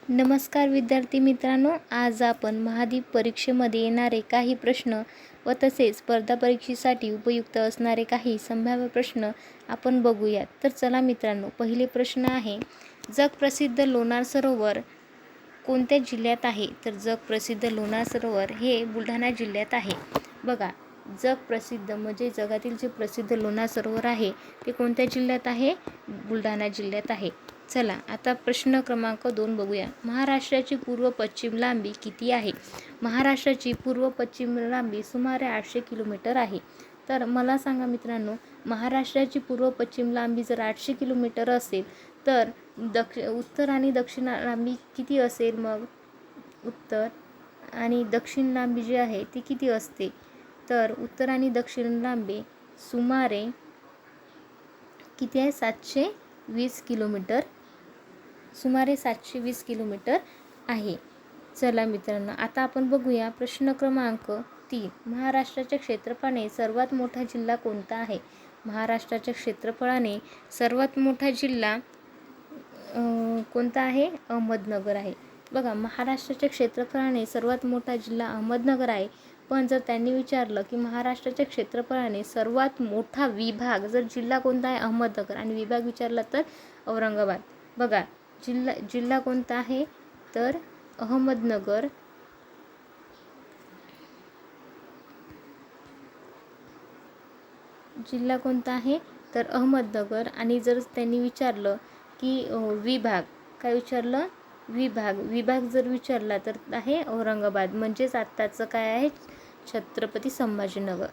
नमस्कार विद्यार्थी मित्रांनो, आज आपण महादीप परीक्षेमध्ये येणारे काही प्रश्न व तसेच स्पर्धा परीक्षेसाठी उपयुक्त असणारे काही संभाव्य प्रश्न आपण बघूयात. तर चला मित्रांनो, पहिले प्रश्न आहे, जगप्रसिद्ध लोणार सरोवर कोणत्या जिल्ह्यात आहे? तर जगप्रसिद्ध लोणार सरोवर हे बुलढाणा जिल्ह्यात आहे. बघा, जगप्रसिद्ध म्हणजे जगातील जे प्रसिद्ध लोणार सरोवर आहे ते कोणत्या जिल्ह्यात आहे? बुलढाणा जिल्ह्यात आहे. चला आता प्रश्न क्रमांक 2 बघूया. महाराष्ट्राची पूर्व पश्चिम लांबी किती आहे? महाराष्ट्राची पूर्व पश्चिम लांबी सुमारे 800 किलोमीटर आहे. तर मला सांगा मित्रांनो, महाराष्ट्राची पूर्व पश्चिम लांबी जर 800 किलोमीटर असेल तर उत्तर आणि दक्षिण लांबी किती असेल? मग उत्तर आणि दक्षिण लांबी जी आहे ती किती असते? तर उत्तर आणि दक्षिण लांबी सुमारे किती आहे? 720 किलोमीटर, सुमारे 720 किलोमीटर आहे. चला मित्रांनो, आता आपण बघूया प्रश्न क्रमांक 3. महाराष्ट्राच्या क्षेत्रफळाने सर्वात मोठा जिल्हा कोणता आहे? महाराष्ट्राच्या क्षेत्रफळाने सर्वात मोठा जिल्हा कोणता आहे? अहमदनगर आहे. बघा, महाराष्ट्राच्या क्षेत्रफळाने सर्वात मोठा जिल्हा अहमदनगर आहे. पण जर त्यांनी विचारलं की महाराष्ट्राच्या क्षेत्रफळाने सर्वात मोठा विभाग, जर जिल्हा कोणता आहे? अहमदनगर, आणि विभाग विचारला तर औरंगाबाद. बघा, जिल्हा कोणता आहे? तर अहमदनगर. जिल्हा कोणता आहे? तर अहमदनगर. आणि जर त्यांनी विचारलं की विभाग, काय विचारलं? विभाग जर विचारला तर आहे औरंगाबाद, म्हणजेच आत्ताचं काय आहे? छत्रपती संभाजीनगर.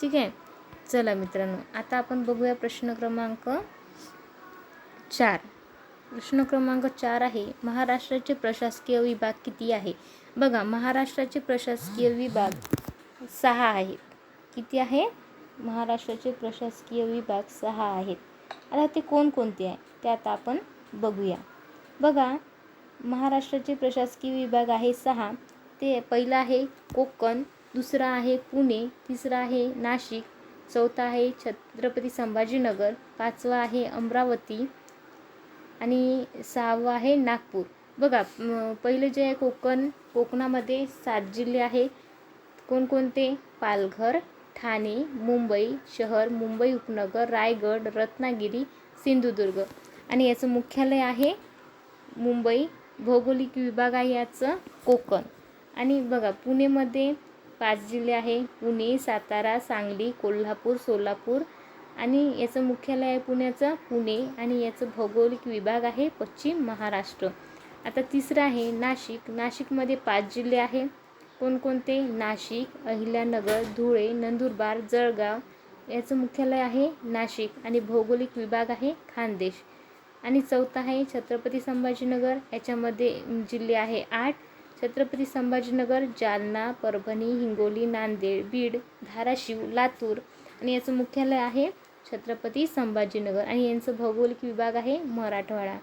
ठीक आहे. चला मित्रांनो, आता आपण बघूया प्रश्न क्रमांक 4. प्रश्न क्रमांक 4 आहे, महाराष्ट्राचे प्रशासकीय विभाग किती आहे? बघा, महाराष्ट्राचे प्रशासकीय विभाग 6 आहेत. किती आहे? महाराष्ट्राचे प्रशासकीय विभाग 6 आहेत. आता ते कोणकोणते आहे ते आता आपण बघूया. बघा, महाराष्ट्राचे प्रशासकीय विभाग आहे 6. ते पहिला आहे कोकण, दुसरा आहे पुणे, तिसरा आहे नाशिक, चौथा आहे छत्रपती संभाजीनगर, पाचवा आहे अमरावती आणि 6वा आहे नागपूर. बघा, पहिले जे आहे कोकण, कोकणामध्ये 7 जिल्हे आहेत. कोणकोणते? पालघर, ठाणे, मुंबई शहर, मुंबई उपनगर, रायगड, रत्नागिरी, सिंधुदुर्ग. आणि याचं मुख्यालय आहे मुंबई. भौगोलिक विभाग आहे याचं कोकण. आणि बघा, पुणेमध्ये 5 जिल्हे आहे, पुणे, सातारा, सांगली, कोल्हापूर, सोलापूर. आणि याचं मुख्यालय आहे पुण्याचं पुणे. आणि याचं भौगोलिक विभाग आहे पश्चिम महाराष्ट्र. आता तिसरं आहे नाशिक. नाशिकमध्ये 5 जिल्हे आहे. कोणकोणते? नाशिक, अहिल्यानगर, धुळे, नंदुरबार, जळगाव. याचं मुख्यालय आहे नाशिक. आणि भौगोलिक विभाग आहे खानदेश. आणि चौथा आहे छत्रपती संभाजीनगर. याच्यामध्ये जिल्हे आहे 8. छत्रपती संभाजीनगर, जालना, परभणी, हिंगोली, नांदेड, बीड, धाराशिव, लातूर. आणि याचं मुख्यालय आहे छत्रपती संभाजीनगर. आणि यांचं भौगोलिक विभाग आहे मराठवाडा.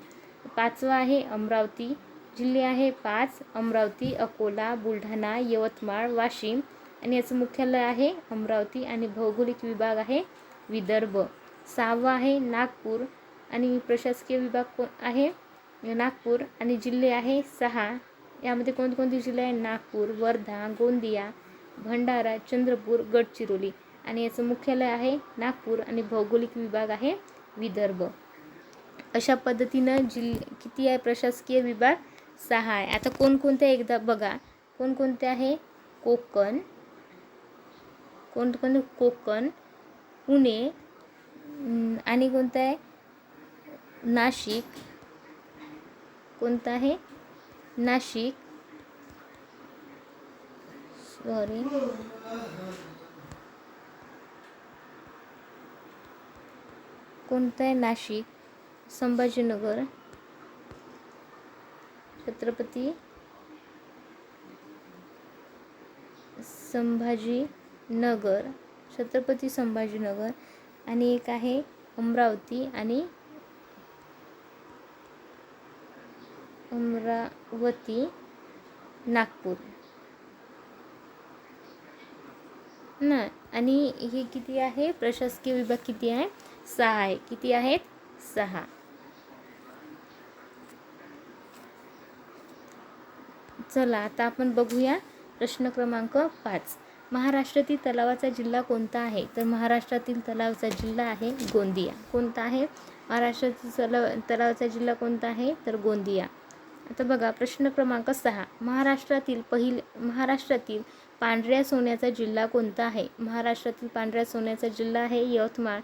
5वा आहे अमरावती. जिल्हे आहे 5, अमरावती, अकोला, बुलढाणा, यवतमाळ, वाशिम. आणि याचं मुख्यालय आहे अमरावती. आणि भौगोलिक विभाग आहे विदर्भ. 6वा आहे नागपूर. आणि प्रशासकीय विभाग आहे नागपूर. आणि जिल्हे आहे 6. यामध्ये कोणकोणते जिल्हे आहे? नागपूर, वर्धा, गोंदिया, भंडारा, चंद्रपूर, गडचिरोली. आणि याचं मुख्यालय आहे नागपूर. आणि भौगोलिक विभाग आहे विदर्भ. अशा पद्धतीनं किती आहे प्रशासकीय विभाग? 6 आहे. आता कोणकोणते एकदा बघा, कोणकोणते आहे? कोकण, कोणकोणते? कोकण, पुणे, आणि कोणतं आहे? नाशिक. कोणतं आहे? नाशिक. कोणतं आहे? नाशिक, संभाजीनगर, छत्रपती संभाजीनगर, छत्रपती संभाजीनगर. आणि एक आहे अमरावती आणि नागपूर ना. आणि हे किती आहे? प्रशासकीय विभाग किती आहे? 6 आहे. किती आहेत? 6. चला आता आपण बघूया प्रश्न क्रमांक 5. महाराष्ट्रातील तलावाचा जिल्हा कोणता आहे? तर महाराष्ट्रातील तलावाचा जिल्हा आहे गोंदिया. कोणता आहे? महाराष्ट्रातील तलावाचा जिल्हा कोणता आहे? तर गोंदिया. आता बघा प्रश्न क्रमांक 6. महाराष्ट्रातील पांढऱ्या सोन्याचा जिल्हा कोणता आहे? महाराष्ट्रातील पांढऱ्या सोन्याचा जिल्हा आहे यवतमाळ.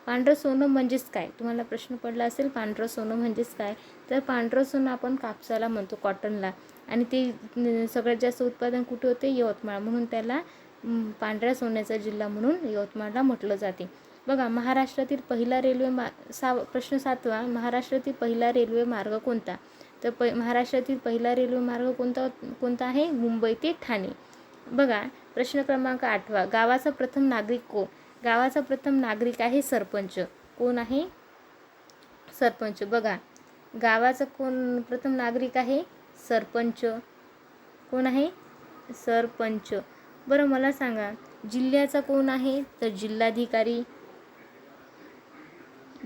पांढरं सोनं म्हणजेच काय? तुम्हाला प्रश्न पडला असेल पांढरं सोनं म्हणजेच काय? तर पांढरं सोनं आपण कापसाला म्हणतो, कॉटनला, आणि ते सगळ्यात जास्त उत्पादन कुठे होते? यवतमाळ. म्हणून त्याला पांढऱ्या सोन्याचा जिल्हा म्हणून यवतमाळला म्हटलं जाते. बघा महाराष्ट्रातील पहिला प्रश्न 7. महाराष्ट्रातील पहिला रेल्वे मार्ग कोणता? तर महाराष्ट्रातील पहिला रेल्वे मार्ग कोणता आहे? मुंबई ते ठाणे. बघा प्रश्न क्रमांक 8. गावाचा प्रथम नागरिक कोण? गावाचा प्रथम नागरिक आहे सरपंच. कोण आहे? सरपंच. बघा गावाचा प्रथम नागरिक आहे? सरपंच. कोण आहे? सरपंच. बरं मला सांगा जिल्ह्याचा कोण आहे? तर जिल्हाधिकारी.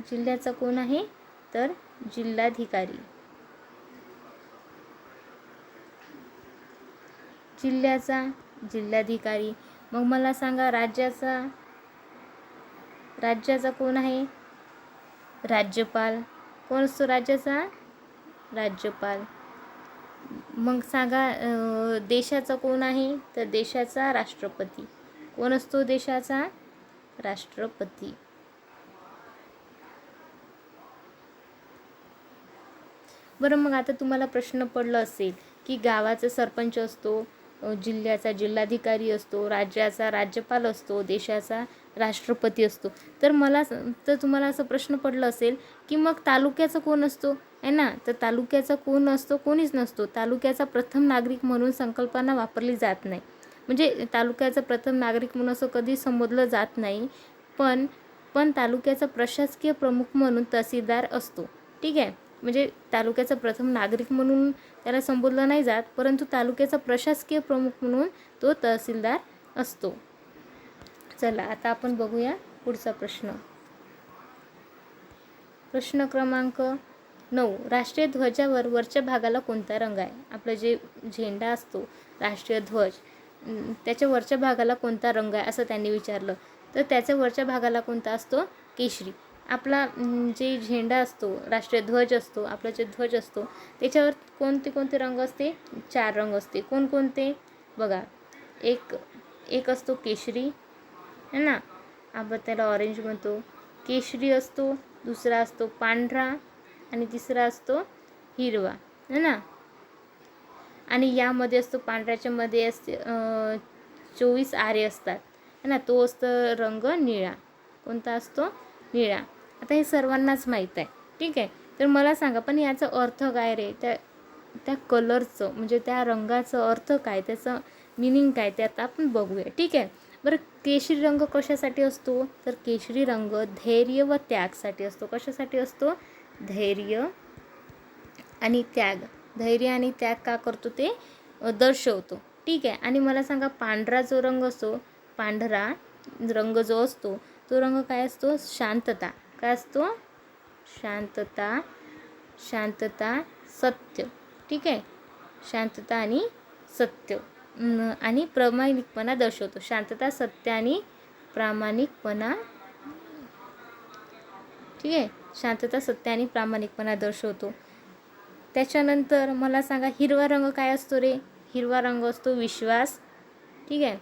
जिल्ह्याचा कोण आहे? तर जिल्हाधिकारी. जिल्ह्याचा जिल्हाधिकारी. मग मला सांगा राज्याचा कोण आहे? राज्यपाल. कोण असतो राज्याचा? राज्यपाल. मग सांगा देशाचा कोण आहे? तर देशाचा राष्ट्रपती. कोण असतो देशाचा? राष्ट्रपती. बरं मग आता तुम्हाला प्रश्न पडला असेल की गावाचा सरपंच असतो, जिल्ह्याचा जिल्हाधिकारी असतो, राज्याचा राज्यपाल असतो, देशाचा राष्ट्रपती असतो. तर तुम्हाला असं प्रश्न पडला असेल की मग तालुक्याचा कोण असतो आहे ना? तर तालुक्याचा कोण असतो? कोणीच नसतो. तालुक्याचा प्रथम नागरिक म्हणून संकल्पना वापरली जात नाही. म्हणजे तालुक्याचा प्रथम नागरिक म्हणून असं कधी संबोधलं जात नाही. पण तालुक्याचा प्रशासकीय प्रमुख म्हणून तहसीलदार असतो. ठीक आहे. म्हणजे तालुक्याचा प्रथम नागरिक म्हणून त्याला संबोधलं नाही जात, परंतु तालुक्याचा प्रशासकीय प्रमुख म्हणून तो तहसीलदार असतो. चला आता आपण बघूया पुढचा प्रश्न. प्रश्न क्रमांक 9. राष्ट्रीय ध्वजावर वरच्या भागाला कोणता रंग आहे? आपला जे झेंडा असतो राष्ट्रीय ध्वज, त्याच्या वरच्या भागाला कोणता रंग आहे असं त्यांनी विचारलं. तर त्याच्या वरच्या भागाला कोणता असतो? केशरी. आपला जे झेंडा असतो, राष्ट्रीय ध्वज असतो, आपला जे ध्वज असतो त्याच्यावर कोणते रंग असते? 4 रंग असते. कोणकोणते? बघा एक असतो केशरी है ना, आपण त्याला ऑरेंज म्हणतो. केशरी असतो, दुसरा असतो पांढरा आणि तिसरा असतो हिरवा है ना. आणि यामध्ये असतो पांढऱ्याच्या मध्ये असते 24 आरे असतात है ना. तो असतो रंग निळा. कोणता असतो? निळा. आता हे सर्वांनाच माहीत आहे. ठीक आहे. तर मला सांगा पण याचा अर्थ काय रे? त्या कलरचं म्हणजे त्या रंगाचं अर्थ काय, त्याचं मिनिंग काय ते आता आपण बघूया. ठीक आहे. बरं केशरी रंग कशासाठी असतो? तर केशरी रंग धैर्य व त्यागसाठी असतो. कशासाठी असतो? धैर्य आणि त्याग. धैर्य आणि त्याग का करतो ते दर्शवतो. ठीक आहे. आणि मला सांगा पांढरा जो रंग असतो, पांढरा रंग जो असतो तो रंग काय असतो? शांतता. काय असतो? शांतता, सत्य. ठीक आहे. शांतता आणि सत्य आणि प्रामाणिकपणा दर्शवतो. शांतता, सत्य आणि प्रामाणिकपणा. ठीक आहे. शांतता, सत्य आणि प्रामाणिकपणा दर्शवतो. त्याच्यानंतर मला सांगा हिरवा रंग काय असतो रे? हिरवा रंग असतो विश्वास. ठीक आहे.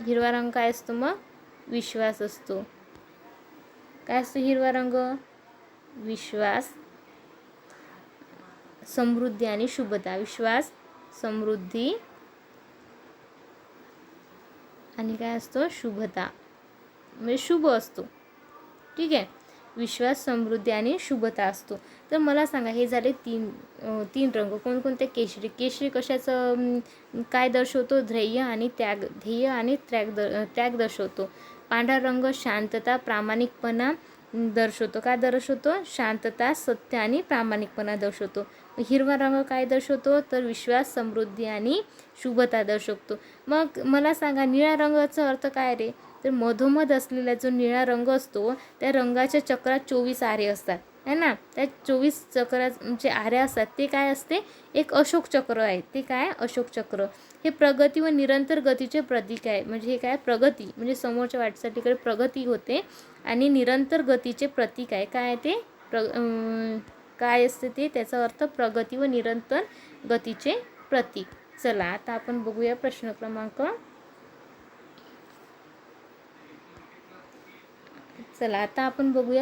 हिरवा रंग काय असतो? मग विश्वास असतो. काय असतो हिरवा रंग? विश्वास, समृद्धी आणि शुभता. विश्वास, समृद्धी आणि काय असतो? शुभता, म्हणजे शुभ असतो. ठीक आहे. विश्वास, समृद्धी आणि शुभता असतो. तर मला सांगा हे झाले तीन रंग. कोणकोणते? केशरी. केशरी कशाचं काय दर्शवतो? ध्येय आणि त्याग दर्शवतो. पांढरा रंग शांतता, प्रामाणिकपणा दर्शवतो. काय दर्शवतो? शांतता, सत्य आणि प्रामाणिकपणा दर्शवतो. हिरवा रंग काय दर्शवतो? तर विश्वास, समृद्धी आणि शुभता दर्शवतो. मग मला सांगा निळ्या रंगाचा अर्थ काय रे? तर मधोमध असलेला जो निळा रंग असतो त्या रंगाच्या चक्रात 24 आरे असतात आहे ना. त्या 24 चक्राचे आऱ्या असतात ते काय असते, एक अशोक चक्र आहे. ते काय, अशोक चक्र. हे प्रगती व निरंतर गतीचे प्रतीक आहे. म्हणजे हे काय, प्रगती म्हणजे समोरच्या वाटचालीकडे प्रगती होते आणि निरंतर गतीचे प्रतीक आहे. काय ते काय असते ते, त्याचा अर्थ प्रगती व निरंतर गतीचे प्रतीक. चला आता आपण बघूया प्रश्न क्रमांक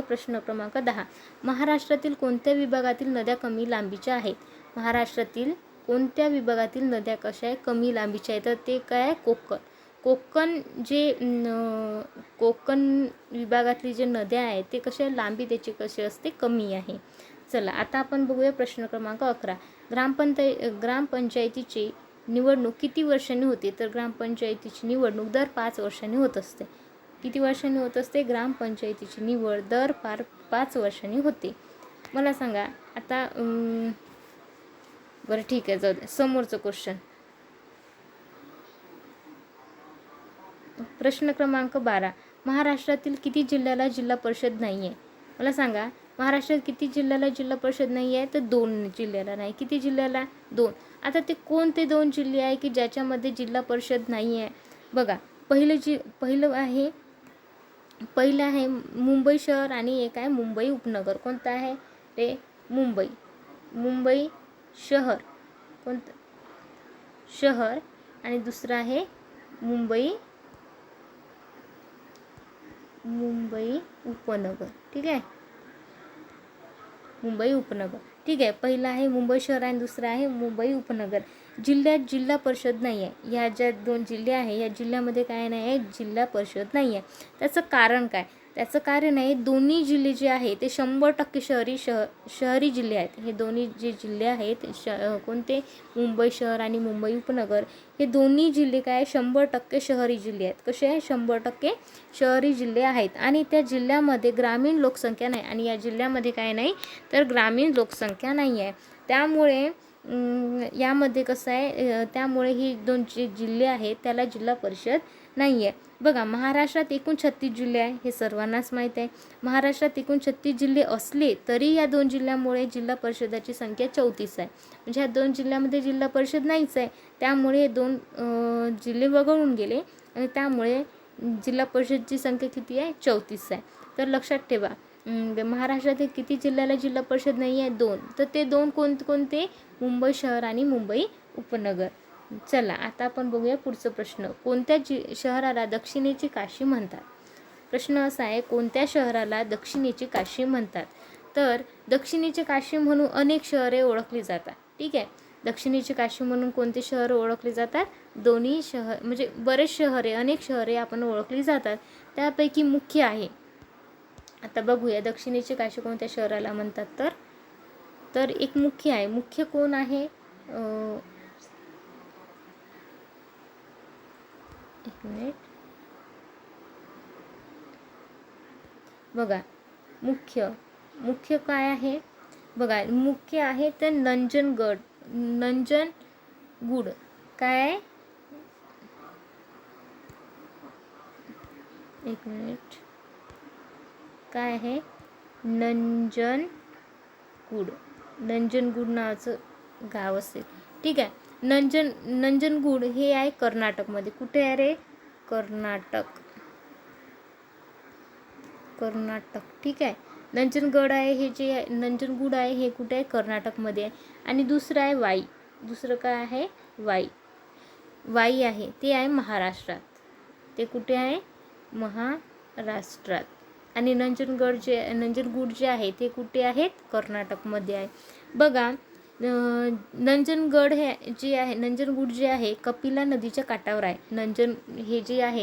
प्रश्न क्रमांक 10. महाराष्ट्रातील कोणत्या विभागातील नद्या कमी लांबीच्या आहेत? महाराष्ट्रातील कोणत्या विभागातील नद्या कशा आहे, कमी लांबीच्या आहेत? तर ते काय आहे, कोकण विभागातली जे नद्या आहेत ते कशा, लांबी त्याची कशी असते, कमी आहे. चला आता आपण बघूया प्रश्न क्रमांक 11. ग्रामपंचायतीची निवडणूक किती वर्षांनी होते? तर ग्रामपंचायतीची निवडणूक दर 5 वर्षांनी होत असते. किती वर्षांनी होत असते? ग्रामपंचायतीची निवड दर 5 वर्षांनी होते. मला सांगा आता, बरं ठीक आहे, जाऊ दे. समोरचं क्वेश्चन, प्रश्न क्रमांक 12. महाराष्ट्रातील किती जिल्ह्याला जिल्हा परिषद नाही आहे? मला सांगा, महाराष्ट्रात किती जिल्ह्याला जिल्हा परिषद नाही आहे? तर 2 जिल्ह्याला नाही. किती जिल्ह्याला? 2. आता ते कोणते 2 जिल्हे आहे की ज्याच्यामध्ये जिल्हा परिषद नाही आहे? बघा, पहिलं आहे मुंबई शहर आणि एक आहे मुंबई उपनगर. कोणतं आहे ते? मुंबई शहर. कोणतं शहर? आणि दुसरं आहे मुंबई उपनगर. ठीक आहे, मुंबई उपनगर. ठीक आहे, पहिलं आहे मुंबई शहर आणि दुसरं आहे मुंबई उपनगर. जिल्ह्यात जिल्हा परिषद नाही आहे. ह्या ज्या 2 जिल्हे आहे या जिल्ह्यामध्ये काय नाही आहे, जिल्हा परिषद नाही आहे. त्याचं कारण काय? त्याचं कारण आहे दोन्ही जिल्हे जे आहे ते 100% शहरी जिल्हे आहेत. हे दोन्ही जे जिल्हे आहेत कोणते, मुंबई शहर आणि मुंबई उपनगर, हे दोन्ही जिल्हे काय 100% शहरी जिल्हे आहेत. कसे आहे? 100% शहरी जिल्हे आहेत. आणि त्या जिल्ह्यामध्ये ग्रामीण लोकसंख्या नाही आणि या जिल्ह्यामध्ये काय नाही, तर ग्रामीण लोकसंख्या नाही आहे. त्यामुळे यामध्ये कसं आहे, त्यामुळे ही 2 जे जिल्हे आहेत त्याला जिल्हा परिषद नाही आहे. बघा, महाराष्ट्रात एकूण 36 जिल्हे आहे, हे सर्वांनाच माहीत आहे. महाराष्ट्रात एकूण 36 जिल्हे असले तरी या 2 जिल्ह्यामुळे जिल्हा परिषदाची संख्या 34 आहे. म्हणजे ह्या 2 जिल्ह्यामध्ये जिल्हा परिषद नाहीच आहे. त्यामुळे हे 2 जिल्हे वगळून गेले आणि त्यामुळे जिल्हा परिषदची संख्या किती आहे? 34 आहे. तर लक्षात ठेवा, महाराष्ट्रातील किती जिल्ह्याला जिल्हा परिषद नाही आहे? 2. तर ते 2 कोणते? मुंबई शहर आणि मुंबई उपनगर. चला आता आपण बघूया पुढचा प्रश्न. कोणत्या शहराला दक्षिणेची काशी म्हणतात? प्रश्न असा आहे, कोणत्या शहराला दक्षिणेची काशी म्हणतात? तर दक्षिणेची काशी म्हणून अनेक शहरे ओळखली जातात. ठीक आहे, दक्षिणेची काशी म्हणून कोणते शहर ओळखली जातात? दोन्ही शहर म्हणजे बरेच शहरे, अनेक शहरे आपण ओळखली जातात. त्यापैकी मुख्य आहे, आता बघूया दक्षिणेची काशी कोणत्या शहराला म्हणतात. तर एक मुख्य आहे. मुख्य कोण आहे? एक मिनिट बघा, मुख्य काय आहे? बघा, मुख्य आहे तर नंजनगूड. काय आहे? एक मिनिट, काय आहे? नंजनगूड नावाचं गाव असेल. ठीक आहे, नंजनगूड हे आहे कर्नाटकमध्ये. कुठे आहे रे? कर्नाटक. ठीक आहे, नंजनगूड आहे हे कुठे आहे? कर्नाटकमध्ये आहे. आणि दुसरं आहे वाई. दुसरं काय आहे? वाई आहे, ते आहे महाराष्ट्रात. ते कुठे आहे? महाराष्ट्रात. आणि नंजनगूड जे आहे ते कुठे आहेत? कर्नाटकमध्ये आहे. बघा, नंजनगूड जे आहे कपिला नदीच्या काठावर आहे.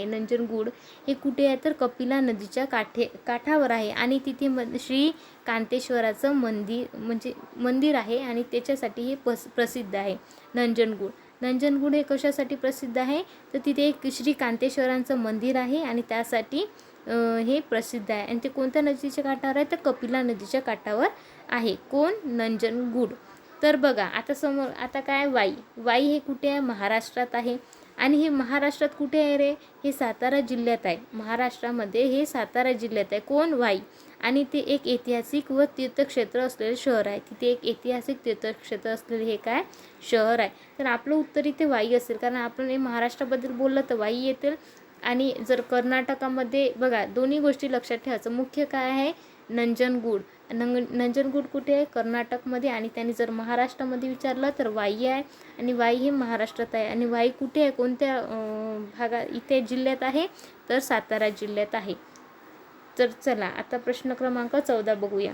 नंजनगूड हे कुठे आहे? तर कपिला नदीच्या काठावर आहे. आणि तिथे श्री कांतेश्वराचं मंदिर आहे आणि त्याच्यासाठी हे प्रसिद्ध आहे नंजनगूड हे कशासाठी प्रसिद्ध आहे? तर तिथे एक श्री कांतेश्वरांचं मंदिर आहे आणि त्यासाठी हे प्रसिद्ध आहे. आणि ते कोणत्या नदीच्या काठावर आहे? तर कपिला नदीच्या काठावर आहे. कोण? नंजनगूड. तर बघा, आता काय? वाई हे कुठे आहे? महाराष्ट्रात आहे. आणि हे महाराष्ट्रात कुठे आहे रे? हे सातारा जिल्ह्यात आहे. महाराष्ट्रामध्ये हे सातारा जिल्ह्यात आहे. कोण? वाई. आणि ते एक ऐतिहासिक व तीर्थक्षेत्र असलेले शहर आहे. तिथे एक ऐतिहासिक तीर्थक्षेत्र असलेले हे काय शहर आहे. तर आपलं उत्तर इथे वाई असेल, कारण आपण हे महाराष्ट्राबद्दल बोललं तर वाई येतील. आणि जर कर्नाटकामध्ये बघा दोन्ही गोष्टी लक्षात ठेवायचं. मुख्य काय आहे नंजनगूड. नंजनगूड कुठे आहे कर्नाटकमध्ये. आणि त्यांनी जर महाराष्ट्रामध्ये विचारलं तर वाई आहे. आणि वाई हे महाराष्ट्रात आहे. आणि वाई कुठे आहे कोणत्या भागात इथे जिल्ह्यात आहे तर सातारा जिल्ह्यात आहे. तर चला आता प्रश्न क्रमांक 14 बघूया.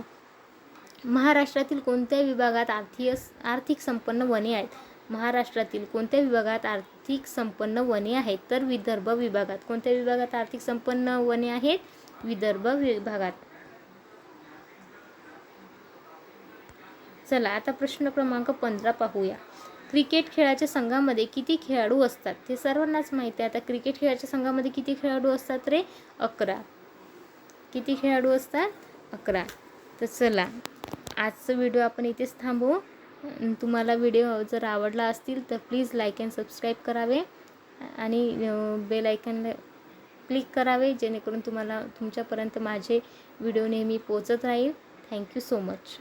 महाराष्ट्रातील कोणत्या विभागात आर्थिक संपन्न वने आहेत. महाराष्ट्रातील कोणत्या विभागात आर्थिक संपन्न वने आहेत तर विदर्भ विभागात. कोणत्या विभागात आर्थिक संपन्न वने आहेत विदर्भ विभागात. चला आता प्रश्न क्रमांक 15 पाहूया. क्रिकेट खेळाच्या संघामध्ये किती खेळाडू असतात. ते सर्वांनाच माहिती आहे. आता क्रिकेट खेळाच्या संघामध्ये किती खेळाडू असतात रे 11. किती खेळाडू असतात 11. तर चला आजचा व्हिडिओ आपण इथेच थांबवू. तुम्हाला व्हिडिओ जर आवडला असतील तर प्लीज लाईक अँड सबस्क्राईब करावे आणि बेल आयकॉनला क्लिक करावे, जेणेकरून तुमच्यापर्यंत माझे व्हिडिओ नेहमी पोहोचत राहील. Thank you so much.